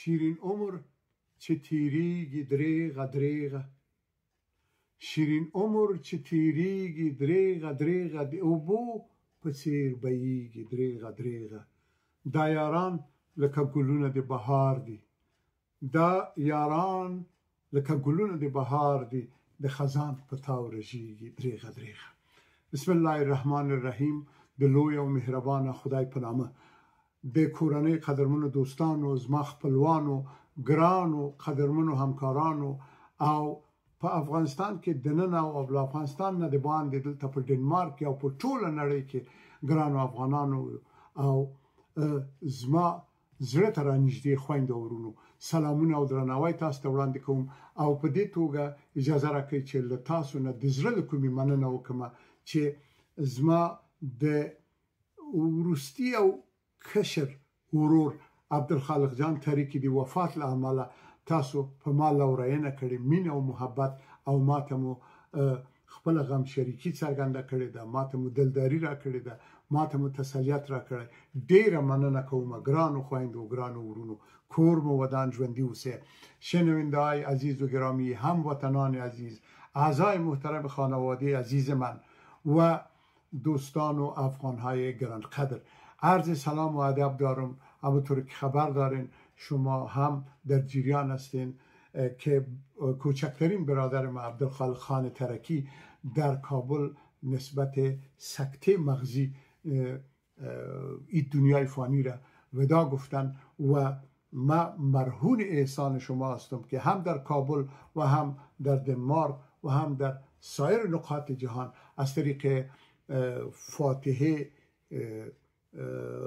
شیرین عمر چې تیریږي دریغه دریغه، شیرین عمر چې تیریږي دریغه دریغه، د اوبو په څیر بهیږي دریغه دریغه. دا یاران لکه ګلونه د بهار دي، دا یاران لکه ګلونه د بهار دي، د خزان په تاو رژیږي دریغه دریغه. بسم الله الرحمن الرحیم. د لوی او مهربانه خدای په نامه. د کورنۍ قدرمنو دوستانو، زما خپلوانو، ګرانو قدرمنو همکارانو، او په افغانستان کې دننه او له افغانستان نه د باندې دلته په ډنمارک او په ټوله نړۍ کې ګرانو افغانانو او زما زړه ته رانږدې خویندو ورونو، سلامونه او درناوی تاسو ته وړاندې کوم. او په دې توګه اجازه راکړئ چې له تاسو نه د زړه له کومې مننه وکړم چې زما د وروستي او کشر ورور عبدالخالق جان تاریکي د وفات له امله تاسو په ما لورینه کړې، مینه او محبت، او ماته مو خپل غم شریکي څرګنده کړې ده، ماته مو دلداري را کړې ده، ماته مو تسلیت را کړی. ډیره مننه کوم ګرانو خویندو، ګرانو ورونو. کور مو ودان ژوندي اوسئ. شنونده‌های عزیز و گرامی، هموطنان عزیز، اعضای محترم خانواده عزیز من و دوستان و افغان‌های گرانقدر، عرض سلام و ادب دارم. همونطور که خبر دارین شما هم در جریان هستین که کوچکترین برادرم عبدالخالق خان ترکی در کابل نسبت سکته مغزی این دنیای فانی را ودا گفتن و ما مرهون احسان شما هستم که هم در کابل و هم در دنمارک و هم در سایر نقاط جهان از طریق فاتحه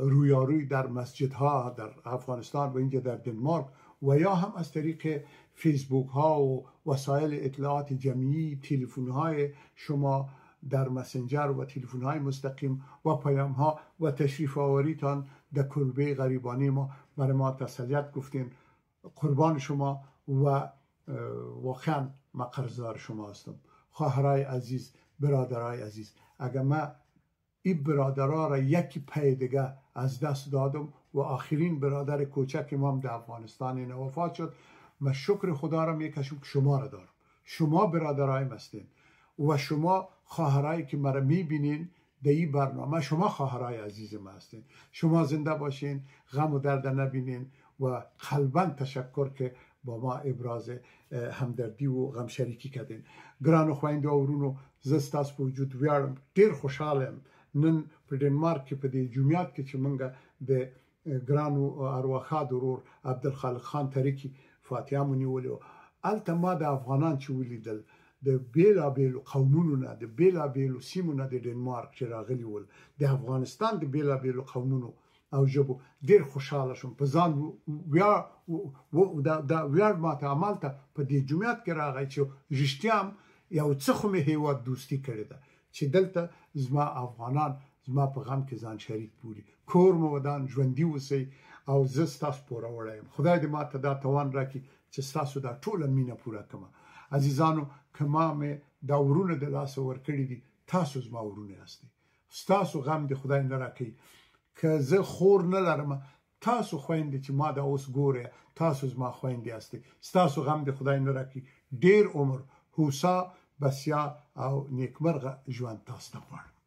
رویاروی در مسجدها در افغانستان و اینجا در دنمارک و یا هم از طریق فیسبوک ها و وسایل اطلاعات جمعی، تلفن های شما در مسنجر و تلفن های مستقیم و پیام ها و تشریف آوریتان در کلبه غریبانی ما برای ما تسلیت گفتین. قربان شما و واقعا ما قرضدار شما هستم. خواهرای عزیز، برادرای عزیز، اگر ما این برادرها را یکی پی دیگه از دست دادم و آخرین برادر کوچک ما در افغانستان این وفات شد، من شکر خدا را میکشم که شما را دارم. شما برادرایم هستین و شما خواهرایی که مرا میبینین در این برنامه، شما خواهرای عزیز ما هستین. شما زنده باشین، غم و درد نبینین و قلبا تشکر که با ما ابراز همدردی و غم شریکی کردین. ګرانو خویندو او ورونو، زه ستاسو په وجود ویاړم، ډیر خوشحاله یم نن په ډنمارک کې په دې جمعیت کې چې موږ د ګرانو ارواښاد ورور عبدالخالق خان ترکی فاتحه مو نیولې وه. هلته ما د افغانان چې ولیدل، د بیلابیلو قومونو نه، د بیلابیلو سیمو نه د ډنمارک چې راغلي ول، د افغانستان د بیلابیلو قومونو او ژبو، ډیر خوشحاله شوم. په ځان دا ویاړ ماته همالته په دې جمعیت کې راغی چې رښتیا هم یو څه خو مې هیواد دوستي کړې ده چې دلته زما افغانان زما په غم کې ځان شریک بولي. کور مو ودان، ژوندي اوسئ او زه ستاسو پوروړی یم. خدای دې ماته دا توان راکړي چې ستاسو دا ټوله مینه پوره کړم. عزیزانو، که ما مې دا ورونه د لاسه ورکړي دي، تاسو زما ورونه یاستئ. ستاسو غم دې خدای نه راکړي. که زه خور نه لرم، تاسو خویندې چې ما دا اوس ګورئ، تاسو زما خویندې یاستئ. ستاسو غم دې خدای نه راکړي. ډیر عمر، هوسا، بسیا او نیکمرغه ژوند تاسو ته غواړم.